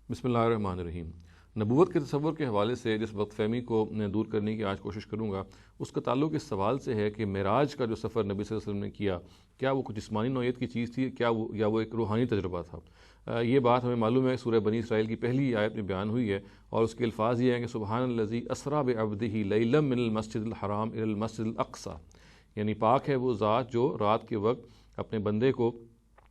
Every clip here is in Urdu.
بسم اللہ الرحمن الرحیم۔ نبوت کے تصور کے حوالے سے جس غلط فہمی کو میں دور کرنے کی آج کوشش کروں گا، اس کا تعلق اس سوال سے ہے کہ معراج کا جو سفر نبی صلی اللہ علیہ وسلم نے کیا، کیا وہ کچھ جسمانی نوعیت کی چیز تھی یا وہ ایک روحانی تجربہ تھا؟ یہ بات ہمیں معلوم ہے سورہ بنی اسرائیل کی پہلی آیت میں بیان ہوئی ہے، اور اس کے الفاظ یہ ہیں کہ سبحان الذی اسریٰ بعبدہ لیلا من المسجد الحرام الی المسجد الاقصی، یعنی پاک ہے وہ ذات جو رات کے وقت اپنے بندے کو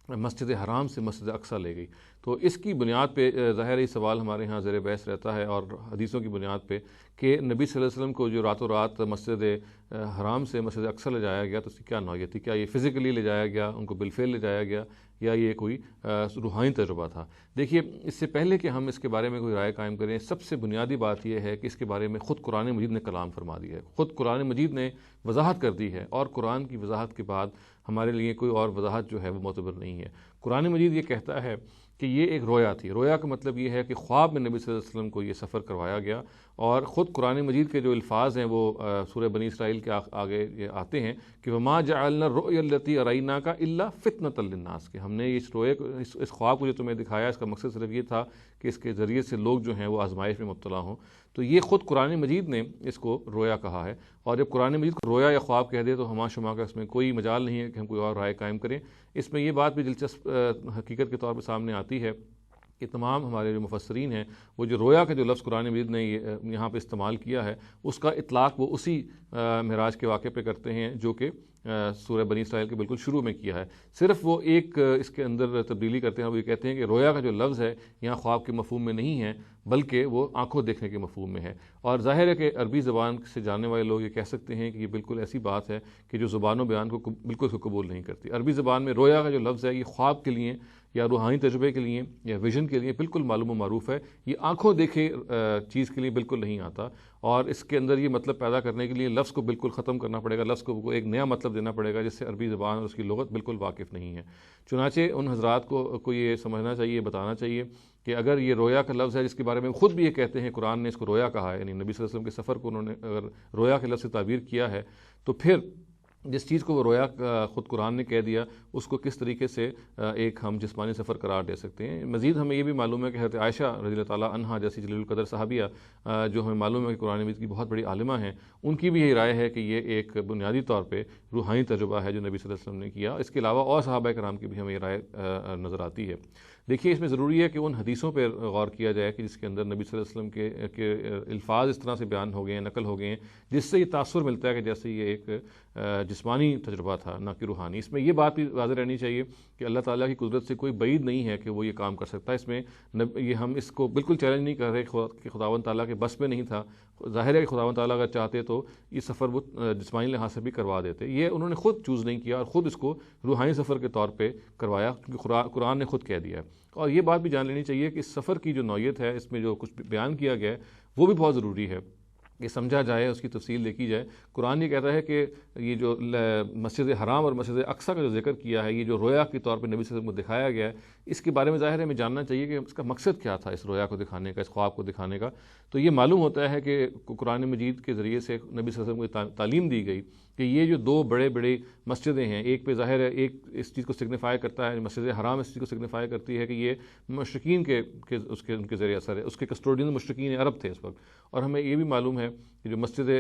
مسجد حرام سے مسجد اقصی لے گئی۔ تو اس کی بنیاد پہ ظاہر یہ سوال ہمارے ہاں زیر بحث رہتا ہے، اور حدیثوں کی بنیاد پہ کہ نبی صلی اللہ علیہ وسلم کو جو راتوں رات مسجد حرام سے مسجد اقصی لے جایا گیا، تو اس کی کیا نوعیت تھی؟ کیا یہ فزیکلی لے جایا گیا، ان کو بالفعل لے جایا گیا، یا یہ کوئی روحانی تجربہ تھا؟ دیکھیے، اس سے پہلے کہ ہم اس کے بارے میں کوئی رائے قائم کریں، سب سے بنیادی بات یہ ہے کہ اس کے بارے میں خود قرآن مجید نے کلام فرما دیا ہے، خود قرآن مجید نے وضاحت کر دی ہے، اور قرآن کی وضاحت کے بعد ہمارے لیے کوئی اور وضاحت جو ہے وہ معتبر نہیں ہے۔ قرآن مجید یہ کہتا ہے کہ یہ ایک رویا تھی۔ رویا کا مطلب یہ ہے کہ خواب میں نبی صلی اللہ علیہ وسلم کو یہ سفر کروایا گیا، اور خود قرآن مجید کے جو الفاظ ہیں وہ سورہ بنی اسرائیل کے آگے یہ آتے ہیں کہ وَمَا جَعَلْنَا الرُّؤْيَا الَّتِي أَرَيْنَاكَ إِلَّا فِتْنَةً لِلنَّاسِ، کہ ہم نے اس روئے اس خواب کو جو تمہیں دکھایا، اس کا مقصد صرف یہ تھا کہ اس کے ذریعے سے لوگ جو ہیں وہ آزمائش میں مبتلا ہوں۔ تو یہ خود قرآن مجید نے اس کو رویا کہا ہے، اور جب قرآن مجید کو رویا یا خواب کہہ دے تو ہما شما کا اس میں کوئی مجال نہیں ہے کہ ہم کوئی اور رائے قائم کریں۔ اس میں یہ بات بھی دلچسپ حقیقت کے طور پہ سامنے آتی ہے کہ تمام ہمارے جو مفسرین ہیں، وہ جو رویا کا جو لفظ قرآن مجید نے یہاں پہ استعمال کیا ہے، اس کا اطلاق وہ اسی معراج کے واقعے پہ کرتے ہیں جو کہ سورہ بنی اسرائیل کے بالکل شروع میں کیا ہے۔ صرف وہ ایک اس کے اندر تبدیلی کرتے ہیں، وہ یہ کہتے ہیں کہ رویا کا جو لفظ ہے یہاں خواب کے مفہوم میں نہیں ہے، بلکہ وہ آنکھوں دیکھنے کے مفہوم میں ہے۔ اور ظاہر ہے کہ عربی زبان سے جاننے والے لوگ یہ کہہ سکتے ہیں کہ یہ بالکل ایسی بات ہے کہ جو زبان و بیان کو بالکل اس کو قبول نہیں کرتی۔ عربی زبان میں رویا کا جو لفظ ہے یہ خواب کے لیے یا روحانی تجربے کے لیے یا ویژن کے لیے بالکل معلوم و معروف ہے، یہ آنکھوں دیکھے چیز کے لیے بالکل نہیں آتا، اور اس کے اندر یہ مطلب پیدا کرنے کے لیے لفظ کو بالکل ختم کرنا پڑے گا، لفظ کو ایک نیا مطلب دینا پڑے گا جس سے عربی زبان اور اس کی لغت بالکل واقف نہیں ہے۔ چنانچہ ان حضرات کو یہ سمجھنا چاہیے، بتانا چاہیے کہ اگر یہ رویا کا لفظ ہے جس کے بارے میں خود بھی یہ کہتے ہیں قرآن نے اس کو رویا کہا ہے، یعنی نبی صلی اللہ علیہ وسلم کے سفر کو انہوں نے اگر رویا کے لفظ سے تعبیر کیا ہے، تو پھر جس چیز کو وہ رویا خود قرآن نے کہہ دیا، اس کو کس طریقے سے ایک ہم جسمانی سفر قرار دے سکتے ہیں؟ مزید ہمیں یہ بھی معلوم ہے کہ حضرت عائشہ رضی اللہ تعالیٰ عنہا جیسی جلیل القدر صحابیہ جو ہمیں معلوم ہے کہ قرآن مجید کی بہت بڑی عالمہ ہیں، ان کی بھی یہی رائے ہے کہ یہ ایک بنیادی طور پہ روحانی تجربہ ہے جو نبی صلی اللہ علیہ وسلم نے کیا۔ اس کے علاوہ اور صحابہ کرام کی بھی ہمیں یہ رائے نظر آتی ہے۔ دیکھیے، اس میں ضروری ہے کہ ان حدیثوں پہ غور کیا جائے کہ جس کے اندر نبی صلی اللہ علیہ وسلم کے الفاظ اس طرح سے بیان ہو گئے ہیں، نقل ہو گئے ہیں، جس سے یہ تاثر ملتا ہے کہ جیسے یہ ایک جسمانی تجربہ تھا، نہ کہ روحانی۔ اس میں یہ بات بھی واضح رہنی چاہیے کہ اللہ تعالیٰ کی قدرت سے کوئی بعید نہیں ہے کہ وہ یہ کام کر سکتا ہے۔ اس میں یہ ہم اس کو بالکل چیلنج نہیں کر رہے کہ خداوند تعالیٰ کے بس میں نہیں تھا۔ ظاہر ہے کہ خداوند تعالیٰ اگر چاہتے تو یہ سفر وہ جسمانی لحاظ سے بھی کروا دیتے۔ یہ انہوں نے خود چوز نہیں کیا اور خود اس کو روحانی سفر کے طور پہ کروایا، کیونکہ قرآن نے خود کہہ دیا ہے۔ اور یہ بات بھی جان لینی چاہیے کہ اس سفر کی جو نوعیت ہے، اس میں جو کچھ بیان کیا گیا ہے وہ بھی بہت ضروری ہے کہ سمجھا جائے، اس کی تفصیل دیکھی جائے۔ قرآن یہ کہتا ہے کہ یہ جو مسجد حرام اور مسجد اقصی کا جو ذکر کیا ہے، یہ جو رویا کے طور پہ نبی صلی اللہ علیہ وسلم کو دکھایا گیا ہے، اس کے بارے میں ظاہر ہے ہمیں جاننا چاہیے کہ اس کا مقصد کیا تھا، اس رویا کو دکھانے کا، اس خواب کو دکھانے کا۔ تو یہ معلوم ہوتا ہے کہ قرآن مجید کے ذریعے سے نبی صلی اللہ علیہ وسلم کو تعلیم دی گئی کہ یہ جو دو بڑے مسجدیں ہیں، ایک پہ ظاہر ہے ایک اس چیز کو سگنیفائی کرتا ہے، مسجد حرام اس چیز کو سگنیفائی کرتی ہے کہ یہ مشرکین ان کے ذریعے اثر ہے، اس کے کسٹوڈین مشرکین عرب تھے اس وقت۔ اور ہمیں یہ بھی معلوم ہے کہ جو مسجد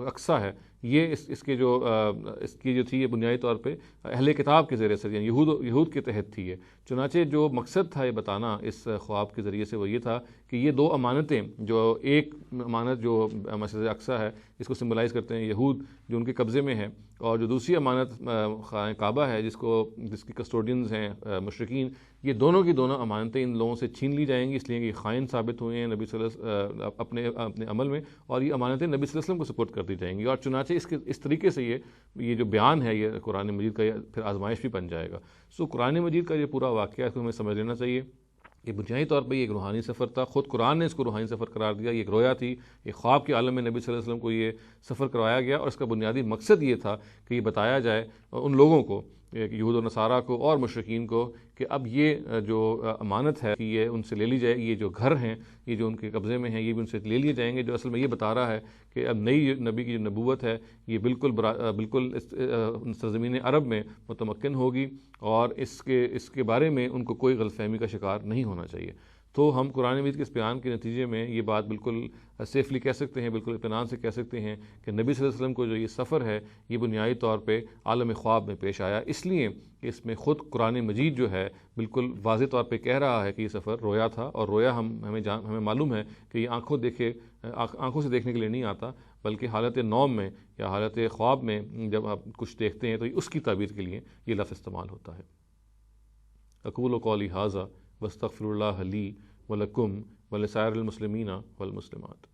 اقصی ہے، یہ اس کی جو تھی یہ بنیادی طور پہ اہل کتاب کے ذریعے سے، یعنی یہود کے تحت تھی یہ۔ چنانچہ جو مقصد تھا یہ بتانا اس خواب کے ذریعے سے وہ یہ تھا کہ یہ دو امانتیں، جو ایک امانت جو مسجد اقصی ہے اس کو سمبلائز کرتے ہیں یہود جو ان کے قبضے میں ہے، اور جو دوسری امانت خانہ کعبہ ہے جس کی کسٹوڈینز ہیں مشرکین، یہ دونوں کی دونوں امانتیں ان لوگوں سے چھین لی جائیں گی، اس لیے کہ یہ خائن ثابت ہوئے ہیں نبی صلی اللہ علیہ وسلم اپنے عمل میں، اور یہ امانتیں نبی صلی اللہ علیہ وسلم کو سپورٹ کر دی جائیں گی۔ اور چنانچہ اس طریقے سے یہ جو بیان ہے یہ قرآن مجید کا پھر آزمائش بھی بن جائے گا۔ قرآن مجید کا یہ پورا واقعہ اس کو ہمیں سمجھ لینا چاہیے کہ بنیادی طور پہ یہ ایک روحانی سفر تھا۔ خود قرآن نے اس کو روحانی سفر قرار دیا، یہ ایک رویا تھی، ایک خواب کے عالم میں نبی صلی اللہ علیہ وسلم کو یہ سفر کروایا گیا، اور اس کا بنیادی مقصد یہ تھا کہ یہ بتایا جائے ان لوگوں کو، یہود و نصارہ کو اور مشرکین کو، کہ اب یہ جو امانت ہے یہ ان سے لے لی جائے، یہ جو گھر ہیں یہ جو ان کے قبضے میں ہیں یہ بھی ان سے لے لیے جائیں گے، جو اصل میں یہ بتا رہا ہے کہ اب نئی نبی کی جو نبوت ہے یہ بالکل سرزمین عرب میں متمکن ہوگی، اور اس کے بارے میں ان کو کوئی غلط فہمی کا شکار نہیں ہونا چاہیے۔ تو ہم قرآن مجید کے اس بیان کے نتیجے میں یہ بات بالکل سیفلی کہہ سکتے ہیں، بالکل اطمینان سے کہہ سکتے ہیں کہ نبی صلی اللہ علیہ وسلم کو جو یہ سفر ہے یہ بنیادی طور پہ عالم خواب میں پیش آیا، اس لیے کہ اس میں خود قرآن مجید جو ہے بالکل واضح طور پہ کہہ رہا ہے کہ یہ سفر رویا تھا، اور رویا ہمیں معلوم ہے کہ یہ آنکھوں سے دیکھنے کے لیے نہیں آتا، بلکہ حالت نوم میں یا حالت خواب میں جب آپ کچھ دیکھتے ہیں تو اس کی تعبیر کے لیے یہ لفظ استعمال ہوتا ہے۔ اقول قولی ھذا واستغفر اللہ لی ولکم ولسائر المسلمین والمسلمات۔